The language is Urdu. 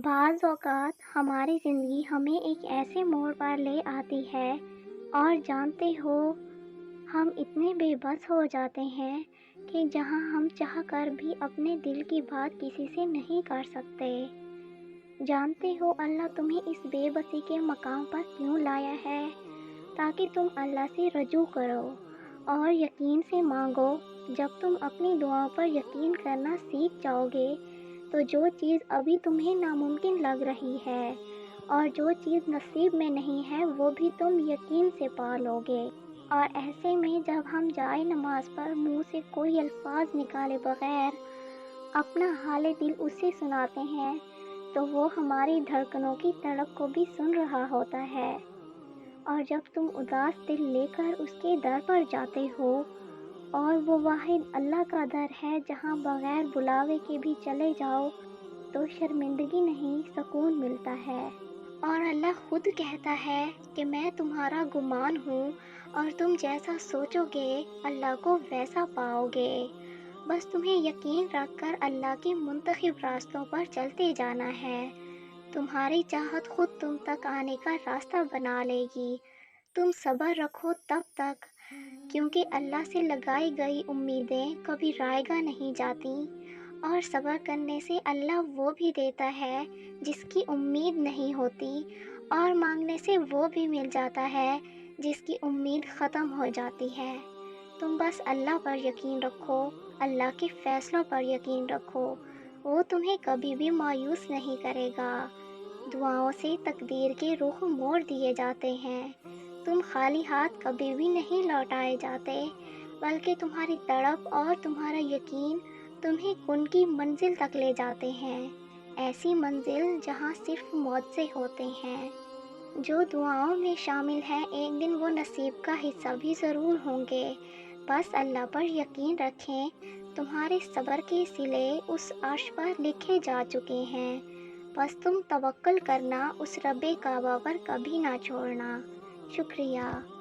بعض اوقات ہماری زندگی ہمیں ایک ایسے موڑ پر لے آتی ہے اور جانتے ہو ہم اتنے بے بس ہو جاتے ہیں کہ جہاں ہم چاہ کر بھی اپنے دل کی بات کسی سے نہیں کر سکتے۔ جانتے ہو اللہ تمہیں اس بے بسی کے مقام پر کیوں لایا ہے؟ تاکہ تم اللہ سے رجوع کرو اور یقین سے مانگو۔ جب تم اپنی دعاؤں پر یقین کرنا سیکھ جاؤ گے تو جو چیز ابھی تمہیں ناممکن لگ رہی ہے اور جو چیز نصیب میں نہیں ہے وہ بھی تم یقین سے پا لو گے۔ اور ایسے میں جب ہم جائے نماز پر منہ سے کوئی الفاظ نکالے بغیر اپنا حال دل اسے سناتے ہیں تو وہ ہماری دھڑکنوں کی تڑپ کو بھی سن رہا ہوتا ہے۔ اور جب تم اداس دل لے کر اس کے در پر جاتے ہو اور وہ واحد اللہ کا در ہے جہاں بغیر بلاوے کے بھی چلے جاؤ تو شرمندگی نہیں سکون ملتا ہے۔ اور اللہ خود کہتا ہے کہ میں تمہارا گمان ہوں اور تم جیسا سوچو گے اللہ کو ویسا پاؤ گے۔ بس تمہیں یقین رکھ کر اللہ کے منتخب راستوں پر چلتے جانا ہے۔ تمہاری چاہت خود تم تک آنے کا راستہ بنا لے گی۔ تم صبر رکھو تب تک، کیونکہ اللہ سے لگائی گئی امیدیں کبھی رائے گاہ نہیں جاتی، اور صبر کرنے سے اللہ وہ بھی دیتا ہے جس کی امید نہیں ہوتی، اور مانگنے سے وہ بھی مل جاتا ہے جس کی امید ختم ہو جاتی ہے۔ تم بس اللہ پر یقین رکھو، اللہ کے فیصلوں پر یقین رکھو، وہ تمہیں کبھی بھی مایوس نہیں کرے گا۔ دعاؤں سے تقدیر کے رخ موڑ دیے جاتے ہیں۔ تم خالی ہاتھ کبھی بھی نہیں لوٹائے جاتے، بلکہ تمہاری تڑپ اور تمہارا یقین تمہیں کن کی منزل تک لے جاتے ہیں، ایسی منزل جہاں صرف معجزے ہوتے ہیں۔ جو دعاؤں میں شامل ہیں ایک دن وہ نصیب کا حصہ بھی ضرور ہوں گے۔ بس اللہ پر یقین رکھیں، تمہارے صبر کے صلے اس عرش پر لکھے جا چکے ہیں۔ بس تم توکل کرنا، اس رب کعبہ پر کبھی نہ چھوڑنا۔ شکریہ۔